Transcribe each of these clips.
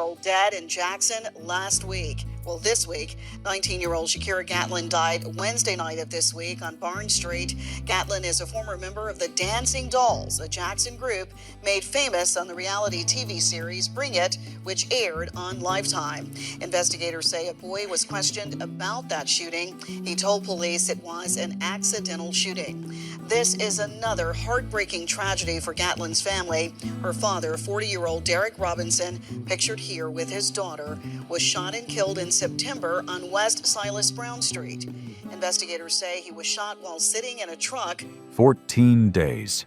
14-year-old dead in Jackson last week. Well, this week, 19-year-old Shakira Gatlin died Wednesday night of this week on Barnes Street. Gatlin is a former member of the Dancing Dolls, a Jackson group made famous on the reality TV series Bring It, which aired on Lifetime. Investigators say a boy was questioned about that shooting. He told police it was an accidental shooting. This is another heartbreaking tragedy for Gatlin's family. Her father, 40-year-old Derek Robinson, pictured here with his daughter, was shot and killed in September on West Silas Brown Street. Investigators say he was shot while sitting in a truck. 14 days.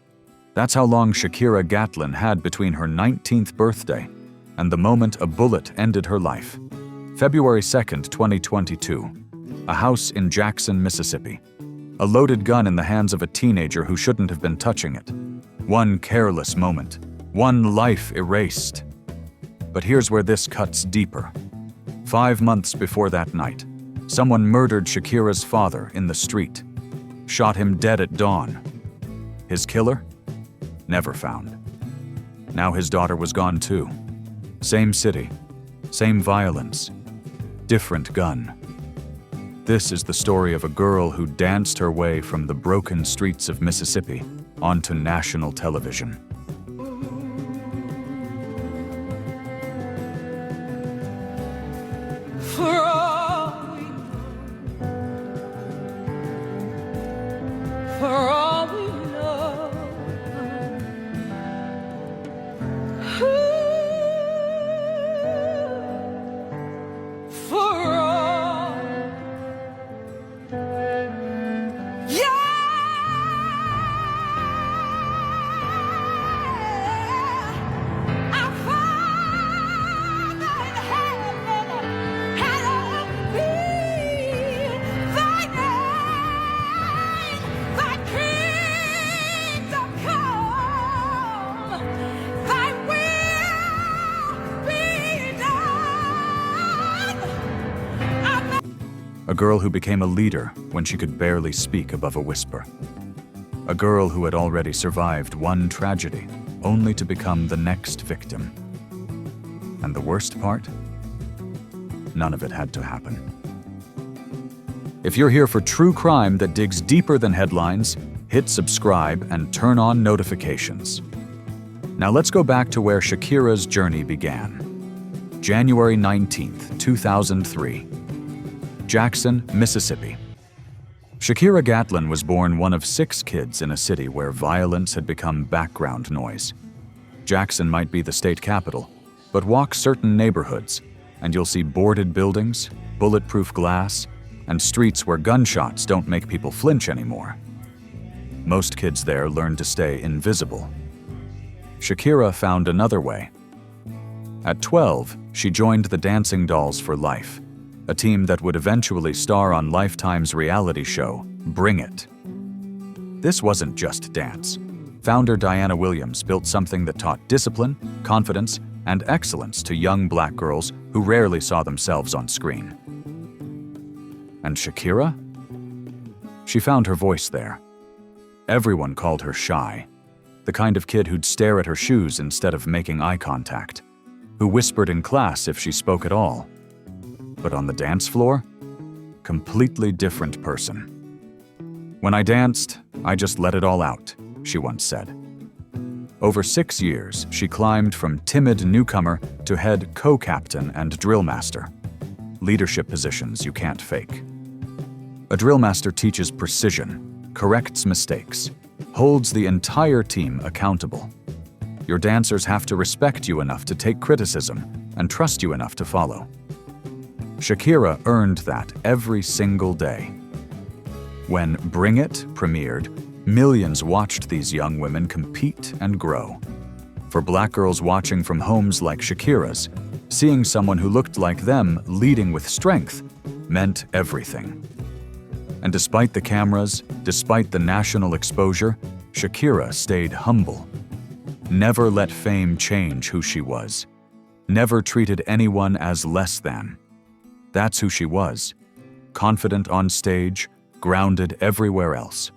That's how long Shakira Gatlin had between her 19th birthday and the moment a bullet ended her life. February 2nd, 2022. A house in Jackson, Mississippi. A loaded gun in the hands of a teenager who shouldn't have been touching it. One careless moment. One life erased. But here's where this cuts deeper. 5 months before that night, someone murdered Shakira's father in the street. Shot him dead at dawn. His killer? Never found. Now his daughter was gone too. Same city, same violence, different gun. This is the story of a girl who danced her way from the broken streets of Mississippi onto national television. A girl who became a leader when she could barely speak above a whisper. A girl who had already survived one tragedy, only to become the next victim. And the worst part? None of it had to happen. If you're here for true crime that digs deeper than headlines, hit subscribe and turn on notifications. Now let's go back to where Shakira's journey began. January 19th, 2003. Jackson, Mississippi. Shakira Gatlin was born one of 6 kids in a city where violence had become background noise. Jackson might be the state capital, but walk certain neighborhoods, and you'll see boarded buildings, bulletproof glass, and streets where gunshots don't make people flinch anymore. Most kids there learn to stay invisible. Shakira found another way. At 12, she joined the Dancing Dolls for Life, a team that would eventually star on Lifetime's reality show, Bring It. This wasn't just dance. Founder Diana Williams built something that taught discipline, confidence, and excellence to young black girls who rarely saw themselves on screen. And Shakira? She found her voice there. Everyone called her shy, the kind of kid who'd stare at her shoes instead of making eye contact, who whispered in class if she spoke at all. But on the dance floor, completely different person. When I danced, I just let it all out, she once said. Over 6 years, she climbed from timid newcomer to head co-captain and drill master. Leadership positions you can't fake. A drill master teaches precision, corrects mistakes, holds the entire team accountable. Your dancers have to respect you enough to take criticism and trust you enough to follow. Shakira earned that every single day. When Bring It premiered, millions watched these young women compete and grow. For black girls watching from homes like Shakira's, seeing someone who looked like them leading with strength meant everything. And despite the cameras, despite the national exposure, Shakira stayed humble. Never let fame change who she was. Never treated anyone as less than. That's who she was, confident on stage, grounded everywhere else.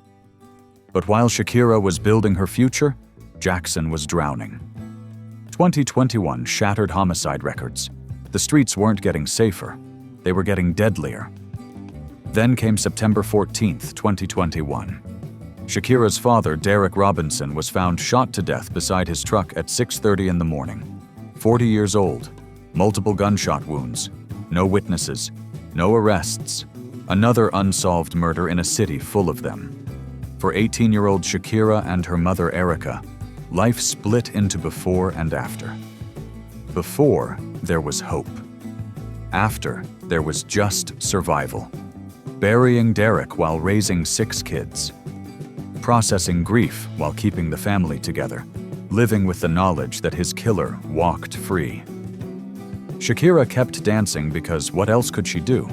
But while Shakira was building her future, Jackson was drowning. 2021 shattered homicide records. The streets weren't getting safer, they were getting deadlier. Then came September 14th, 2021. Shakira's father, Derek Robinson, was found shot to death beside his truck at 6:30 in the morning. 40 years old, multiple gunshot wounds, no witnesses, no arrests. Another unsolved murder in a city full of them. For 18-year-old Shakira and her mother Erica, life split into before and after. Before, there was hope. After, there was just survival. Burying Derek while raising 6 kids. Processing grief while keeping the family together. Living with the knowledge that his killer walked free. Shakira kept dancing because what else could she do?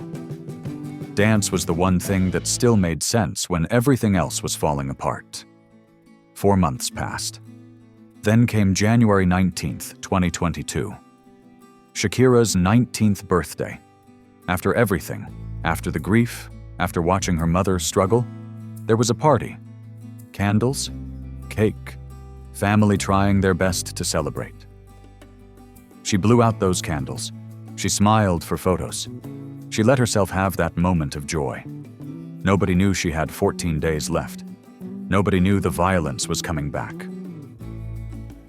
Dance was the one thing that still made sense when everything else was falling apart. 4 months passed. Then came January 19th, 2022. Shakira's 19th birthday. After everything, after the grief, after watching her mother struggle, there was a party. Candles, cake, family trying their best to celebrate. She blew out those candles. She smiled for photos. She let herself have that moment of joy. Nobody knew she had 14 days left. Nobody knew the violence was coming back.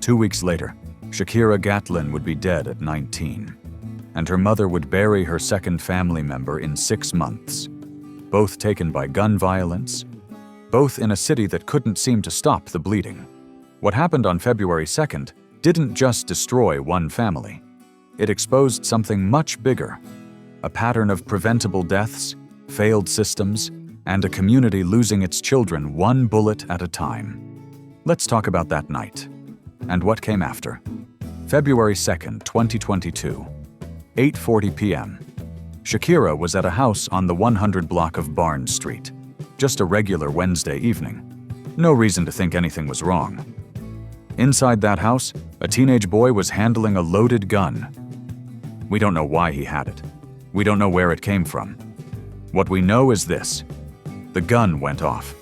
2 weeks later, Shakira Gatlin would be dead at 19, and her mother would bury her second family member in 6 months, both taken by gun violence, both in a city that couldn't seem to stop the bleeding. What happened on February 2nd didn't just destroy one family. It exposed something much bigger, a pattern of preventable deaths, failed systems, and a community losing its children one bullet at a time. Let's talk about that night, and what came after. February 2nd, 2022, 8:40 p.m. Shakira was at a house on the 100 block of Barnes Street. Just a regular Wednesday evening. No reason to think anything was wrong. Inside that house, a teenage boy was handling a loaded gun. We don't know why he had it. We don't know where it came from. What we know is this: the gun went off.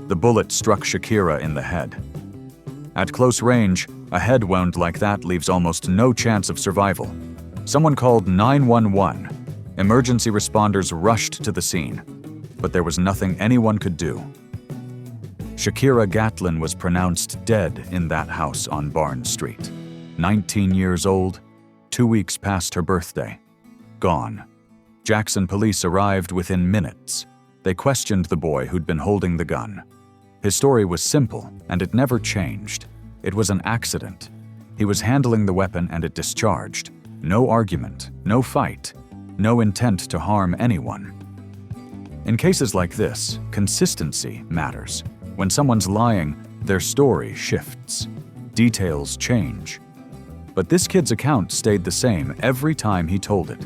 The bullet struck Shakira in the head. At close range, a head wound like that leaves almost no chance of survival. Someone called 911. Emergency responders rushed to the scene, but there was nothing anyone could do. Shakira Gatlin was pronounced dead in that house on Barnes Street. 19 years old, 2 weeks past her birthday. Gone. Jackson police arrived within minutes. They questioned the boy who'd been holding the gun. His story was simple, and it never changed. It was an accident. He was handling the weapon and it discharged. No argument, no fight, no intent to harm anyone. In cases like this, consistency matters. When someone's lying, their story shifts. Details change. But this kid's account stayed the same every time he told it.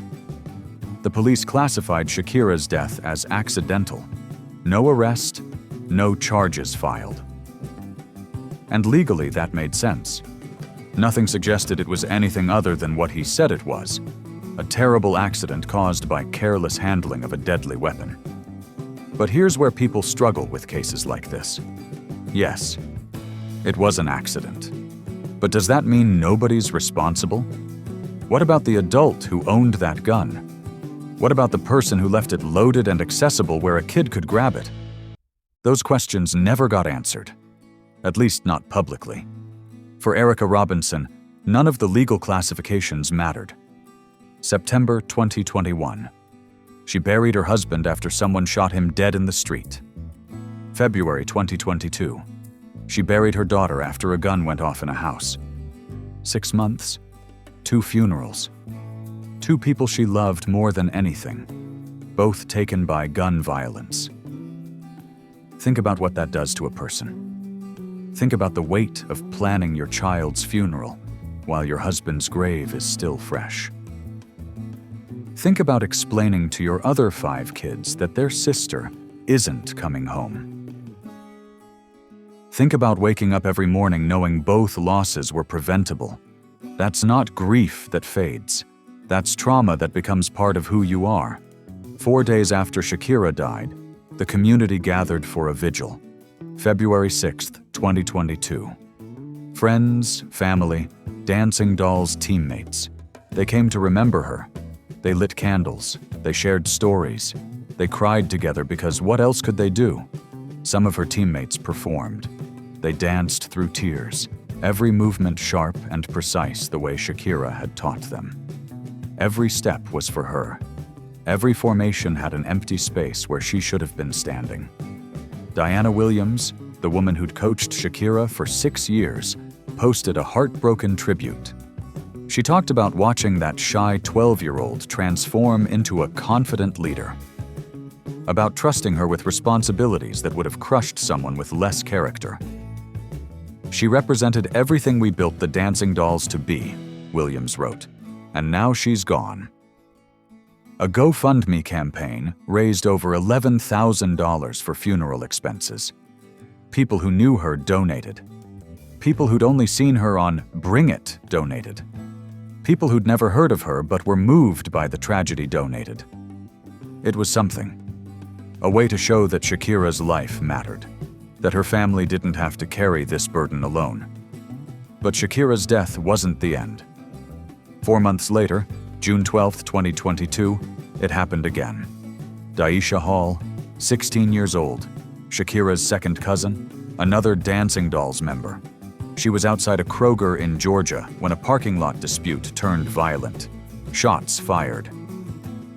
The police classified Shakira's death as accidental. No arrest, no charges filed. And legally, that made sense. Nothing suggested it was anything other than what he said it was: a terrible accident caused by careless handling of a deadly weapon. But here's where people struggle with cases like this. Yes, it was an accident. But does that mean nobody's responsible? What about the adult who owned that gun? What about the person who left it loaded and accessible where a kid could grab it? Those questions never got answered, at least not publicly. For Erica Robinson, none of the legal classifications mattered. September 2021. She buried her husband after someone shot him dead in the street. February 2022. She buried her daughter after a gun went off in a house. 6 months, 2 funerals. 2 people she loved more than anything, both taken by gun violence. Think about what that does to a person. Think about the weight of planning your child's funeral while your husband's grave is still fresh. Think about explaining to your other 5 kids that their sister isn't coming home. Think about waking up every morning knowing both losses were preventable. That's not grief that fades. That's trauma that becomes part of who you are. 4 days after Shakira died, the community gathered for a vigil. February 6th, 2022. Friends, family, dancing dolls' teammates. They came to remember her. They lit candles. They shared stories. They cried together because what else could they do? Some of her teammates performed. They danced through tears, every movement sharp and precise the way Shakira had taught them. Every step was for her. Every formation had an empty space where she should have been standing. Diana Williams, the woman who'd coached Shakira for 6 years, posted a heartbroken tribute. She talked about watching that shy 12-year-old transform into a confident leader, about trusting her with responsibilities that would have crushed someone with less character. She represented everything we built the dancing dolls to be, Williams wrote, and now she's gone. A GoFundMe campaign raised over $11,000 for funeral expenses. People who knew her donated. People who'd only seen her on Bring It donated. People who'd never heard of her but were moved by the tragedy donated. It was something. A way to show that Shakira's life mattered, that her family didn't have to carry this burden alone. But Shakira's death wasn't the end. 4 months later, June 12, 2022, it happened again. Daisha Hall, 16 years old, Shakira's second cousin, another Dancing Dolls member. She was outside a Kroger in Georgia when a parking lot dispute turned violent. Shots fired.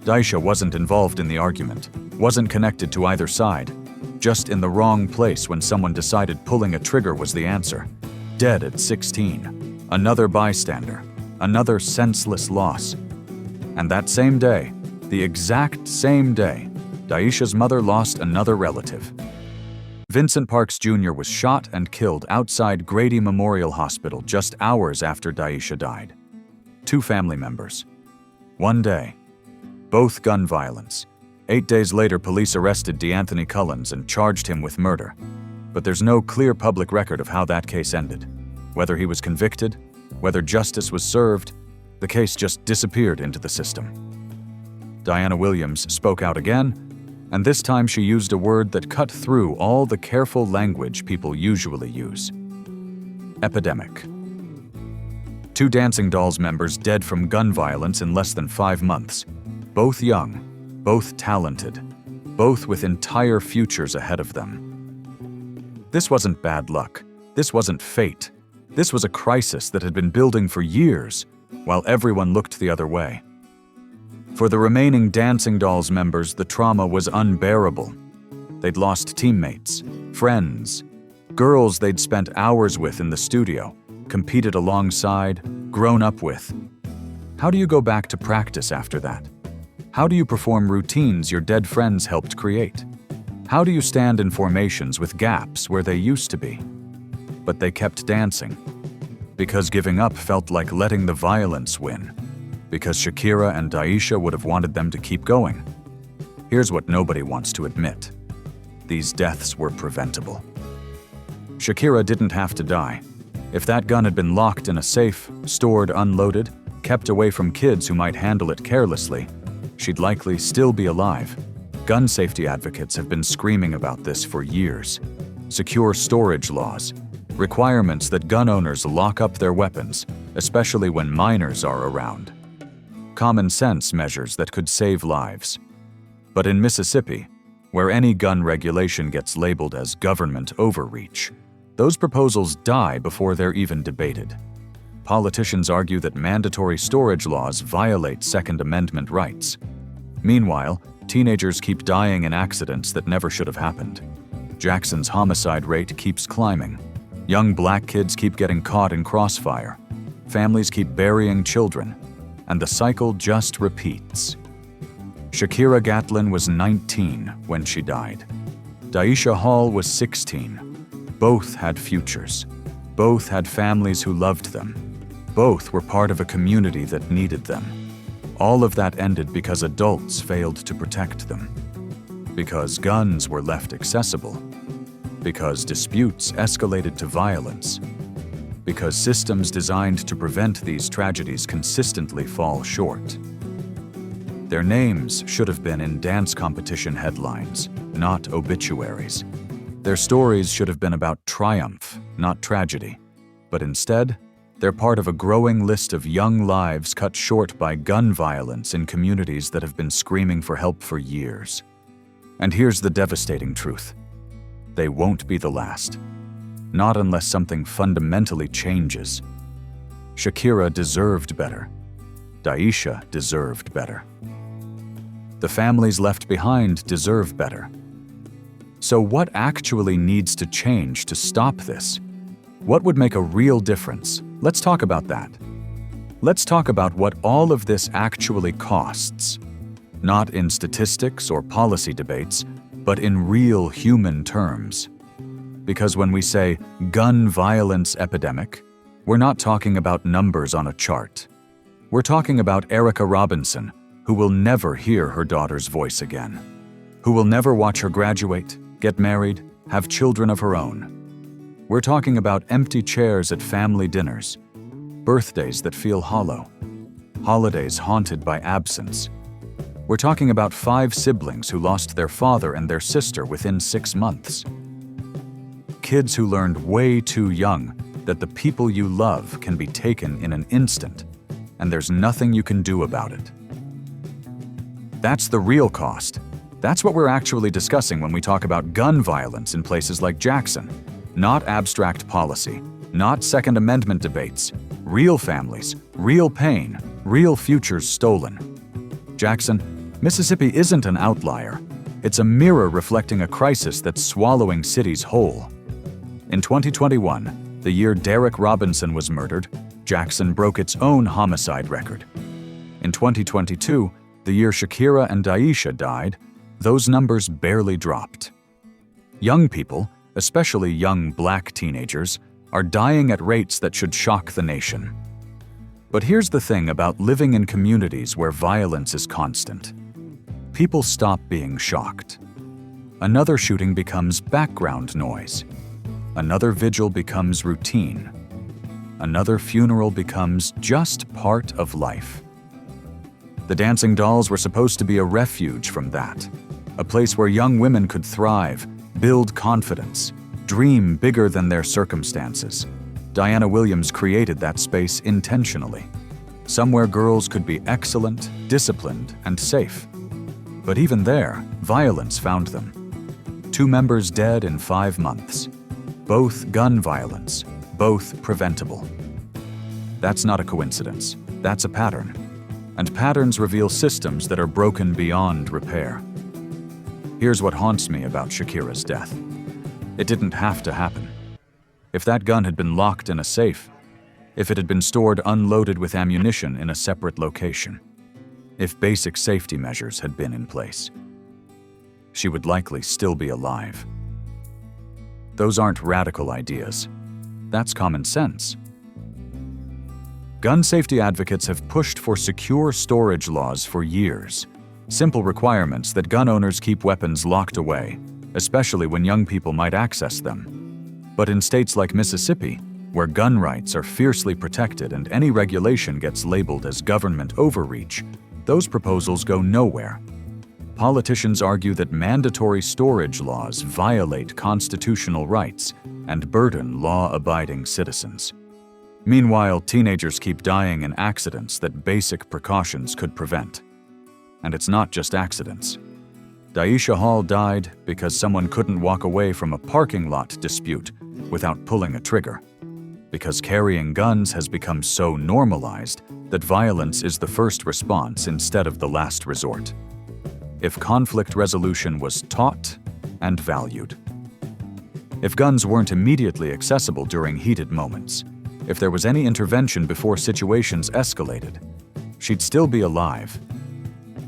Daisha wasn't involved in the argument, wasn't connected to either side, just in the wrong place when someone decided pulling a trigger was the answer. Dead at 16. Another bystander. Another senseless loss. And that same day, the exact same day, Daisha's mother lost another relative. Vincent Parks Jr. was shot and killed outside Grady Memorial Hospital just hours after Daisha died. 2 family members. 1 day. Both gun violence. 8 days later, police arrested DeAnthony Cullens and charged him with murder. But there's no clear public record of how that case ended. Whether he was convicted, whether justice was served, the case just disappeared into the system. Diana Williams spoke out again, and this time she used a word that cut through all the careful language people usually use. Epidemic. 2 Dancing Dolls members dead from gun violence in less than 5 months. Both young, both talented, both with entire futures ahead of them. This wasn't bad luck. This wasn't fate. This was a crisis that had been building for years, while everyone looked the other way. For the remaining Dancing Dolls members, the trauma was unbearable. They'd lost teammates, friends, girls they'd spent hours with in the studio, competed alongside, grown up with. How do you go back to practice after that? How do you perform routines your dead friends helped create? How do you stand in formations with gaps where they used to be? But they kept dancing. Because giving up felt like letting the violence win. Because Shakira and Daisha would have wanted them to keep going. Here's what nobody wants to admit. These deaths were preventable. Shakira didn't have to die. If that gun had been locked in a safe, stored unloaded, kept away from kids who might handle it carelessly, she'd likely still be alive. Gun safety advocates have been screaming about this for years. Secure storage laws, requirements that gun owners lock up their weapons, especially when minors are around. Common sense measures that could save lives. But in Mississippi, where any gun regulation gets labeled as government overreach, those proposals die before they're even debated. Politicians argue that mandatory storage laws violate Second Amendment rights. Meanwhile, teenagers keep dying in accidents that never should have happened. Jackson's homicide rate keeps climbing. Young black kids keep getting caught in crossfire. Families keep burying children. And the cycle just repeats. Shakira Gatlin was 19 when she died. Daisha Hall was 16. Both had futures. Both had families who loved them. Both were part of a community that needed them. All of that ended because adults failed to protect them. Because guns were left accessible. Because disputes escalated to violence. Because systems designed to prevent these tragedies consistently fall short. Their names should have been in dance competition headlines, not obituaries. Their stories should have been about triumph, not tragedy. But instead, they're part of a growing list of young lives cut short by gun violence in communities that have been screaming for help for years. And here's the devastating truth. They won't be the last. Not unless something fundamentally changes. Shakira deserved better. Daisha deserved better. The families left behind deserve better. So what actually needs to change to stop this? What would make a real difference? Let's talk about that. Let's talk about what all of this actually costs. Not in statistics or policy debates, but in real human terms. Because when we say gun violence epidemic, we're not talking about numbers on a chart. We're talking about Erica Robinson, who will never hear her daughter's voice again, who will never watch her graduate, get married, have children of her own. We're talking about empty chairs at family dinners, birthdays that feel hollow, holidays haunted by absence. We're talking about 5 siblings who lost their father and their sister within 6 months. Kids who learned way too young that the people you love can be taken in an instant, and there's nothing you can do about it. That's the real cost. That's what we're actually discussing when we talk about gun violence in places like Jackson. Not abstract policy, not Second Amendment debates. Real families, real pain, real futures stolen. Jackson, Mississippi isn't an outlier. It's a mirror reflecting a crisis that's swallowing cities whole. In 2021, the year Derek Robinson was murdered, Jackson broke its own homicide record. In 2022, the year Shakira and Daisha died, those numbers barely dropped. Young people, especially young black teenagers, are dying at rates that should shock the nation. But here's the thing about living in communities where violence is constant. People stop being shocked. Another shooting becomes background noise. Another vigil becomes routine. Another funeral becomes just part of life. The dancing dolls were supposed to be a refuge from that, a place where young women could thrive, build confidence, dream bigger than their circumstances. Diana Williams created that space intentionally, somewhere girls could be excellent, disciplined, and safe. But even there, violence found them. 2 members dead in 5 months. Both gun violence, both preventable. That's not a coincidence. That's a pattern. And patterns reveal systems that are broken beyond repair. Here's what haunts me about Shakira's death. It didn't have to happen. If that gun had been locked in a safe, if it had been stored unloaded with ammunition in a separate location, if basic safety measures had been in place, she would likely still be alive. Those aren't radical ideas. That's common sense. Gun safety advocates have pushed for secure storage laws for years. Simple requirements that gun owners keep weapons locked away, especially when young people might access them. But in states like Mississippi, where gun rights are fiercely protected and any regulation gets labeled as government overreach, those proposals go nowhere. Politicians argue that mandatory storage laws violate constitutional rights and burden law-abiding citizens. Meanwhile, teenagers keep dying in accidents that basic precautions could prevent. And it's not just accidents. Daisha Hall died because someone couldn't walk away from a parking lot dispute without pulling a trigger. Because carrying guns has become so normalized that violence is the first response instead of the last resort. If conflict resolution was taught and valued. If guns weren't immediately accessible during heated moments, if there was any intervention before situations escalated, she'd still be alive.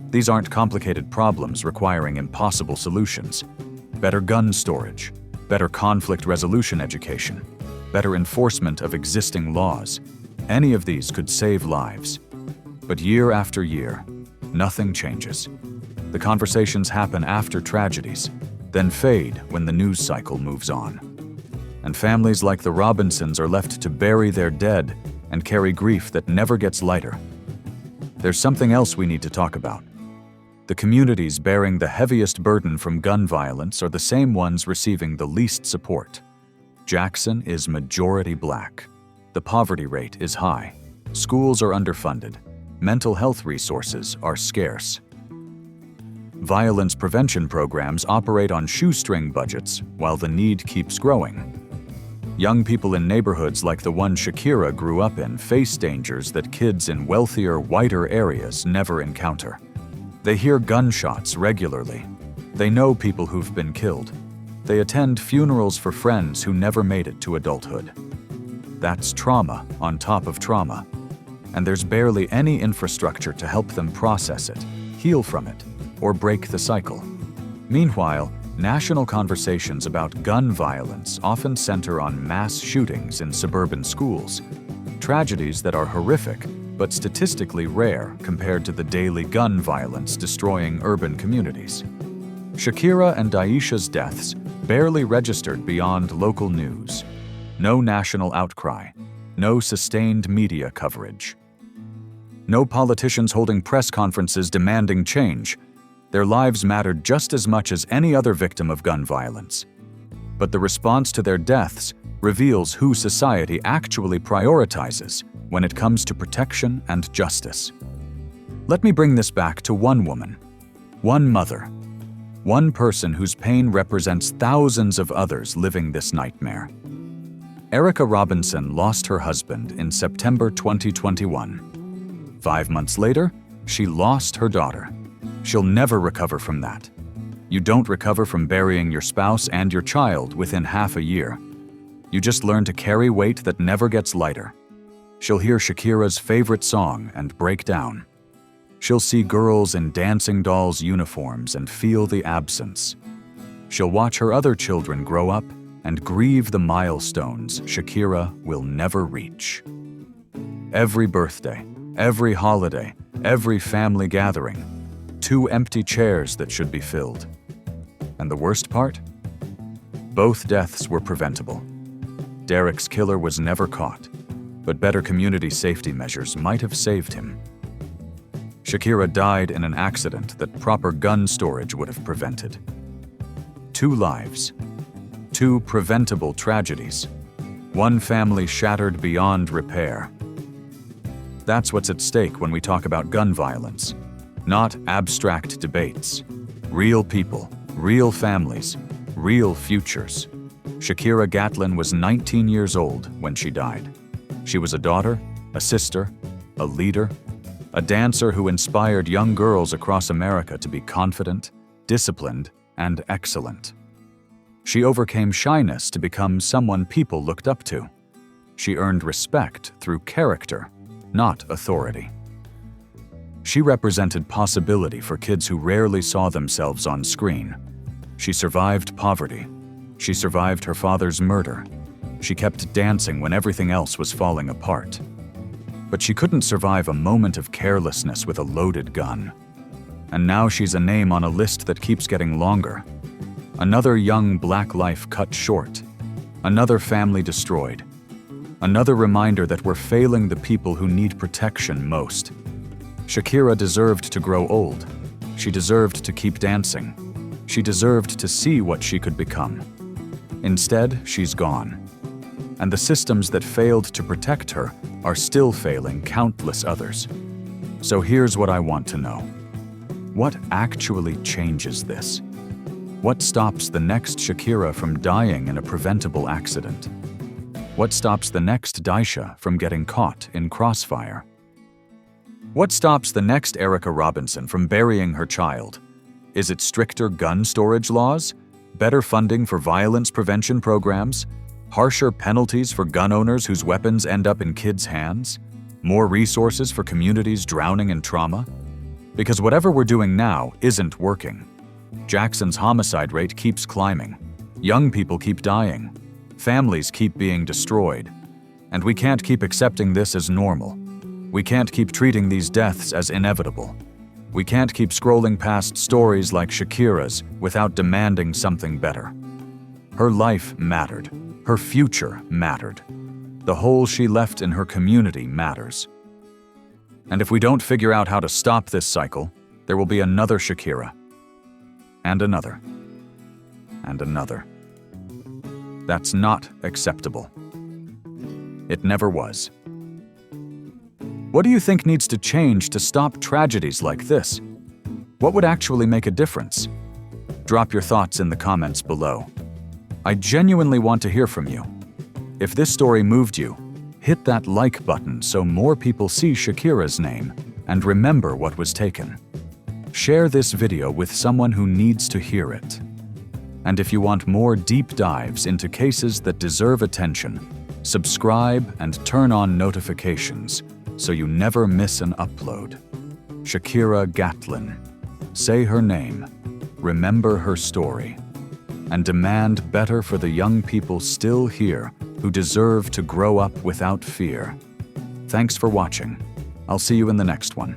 These aren't complicated problems requiring impossible solutions. Better gun storage, better conflict resolution education, better enforcement of existing laws. Any of these could save lives. But year after year, nothing changes. The conversations happen after tragedies, then fade when the news cycle moves on. And families like the Robinsons are left to bury their dead and carry grief that never gets lighter. There's something else we need to talk about. The communities bearing the heaviest burden from gun violence are the same ones receiving the least support. Jackson is majority black. The poverty rate is high. Schools are underfunded. Mental health resources are scarce. Violence prevention programs operate on shoestring budgets while the need keeps growing. Young people in neighborhoods like the one Shakira grew up in face dangers that kids in wealthier, whiter areas never encounter. They hear gunshots regularly. They know people who've been killed. They attend funerals for friends who never made it to adulthood. That's trauma on top of trauma. And there's barely any infrastructure to help them process it, heal from it, or break the cycle. Meanwhile, national conversations about gun violence often center on mass shootings in suburban schools, tragedies that are horrific but statistically rare compared to the daily gun violence destroying urban communities. Shakira and Daisha's deaths barely registered beyond local news. No national outcry, no sustained media coverage. No politicians holding press conferences demanding change. Their lives mattered just as much as any other victim of gun violence. But the response to their deaths reveals who society actually prioritizes when it comes to protection and justice. Let me bring this back to one woman, one mother, one person whose pain represents thousands of others living this nightmare. Erica Robinson lost her husband in September 2021. 5 months later, she lost her daughter. She'll never recover from that. You don't recover from burying your spouse and your child within half a year. You just learn to carry weight that never gets lighter. She'll hear Shakira's favorite song and break down. She'll see girls in dancing dolls' uniforms and feel the absence. She'll watch her other children grow up and grieve the milestones Shakira will never reach. Every birthday, every holiday, every family gathering, 2 empty chairs that should be filled. And the worst part? Both deaths were preventable. Derek's killer was never caught, but better community safety measures might have saved him. Shakira died in an accident that proper gun storage would have prevented. 2 lives, 2 preventable tragedies, 1 family shattered beyond repair. That's what's at stake when we talk about gun violence. Not abstract debates. Real people, real families, real futures. Shakira Gatlin was 19 years old when she died. She was a daughter, a sister, a leader, a dancer who inspired young girls across America to be confident, disciplined, and excellent. She overcame shyness to become someone people looked up to. She earned respect through character, not authority. She represented possibility for kids who rarely saw themselves on screen. She survived poverty. She survived her father's murder. She kept dancing when everything else was falling apart. But she couldn't survive a moment of carelessness with a loaded gun. And now she's a name on a list that keeps getting longer. Another young black life cut short. Another family destroyed. Another reminder that we're failing the people who need protection most. Shakira deserved to grow old. She deserved to keep dancing. She deserved to see what she could become. Instead, she's gone. And the systems that failed to protect her are still failing countless others. So here's what I want to know. What actually changes this? What stops the next Shakira from dying in a preventable accident? What stops the next Daisha from getting caught in crossfire? What stops the next Erica Robinson from burying her child? Is it stricter gun storage laws? Better funding for violence prevention programs? Harsher penalties for gun owners whose weapons end up in kids' hands? More resources for communities drowning in trauma? Because whatever we're doing now isn't working. Jackson's homicide rate keeps climbing. Young people keep dying. Families keep being destroyed. And we can't keep accepting this as normal. We can't keep treating these deaths as inevitable. We can't keep scrolling past stories like Shakira's without demanding something better. Her life mattered. Her future mattered. The hole she left in her community matters. And if we don't figure out how to stop this cycle, there will be another Shakira. And another. And another. That's not acceptable. It never was. What do you think needs to change to stop tragedies like this? What would actually make a difference? Drop your thoughts in the comments below. I genuinely want to hear from you. If this story moved you, hit that like button so more people see Shakira's name and remember what was taken. Share this video with someone who needs to hear it. And if you want more deep dives into cases that deserve attention, subscribe and turn on notifications so you never miss an upload. Shakira Gatlin. Say her name, remember her story, and demand better for the young people still here who deserve to grow up without fear. Thanks for watching. I'll see you in the next one.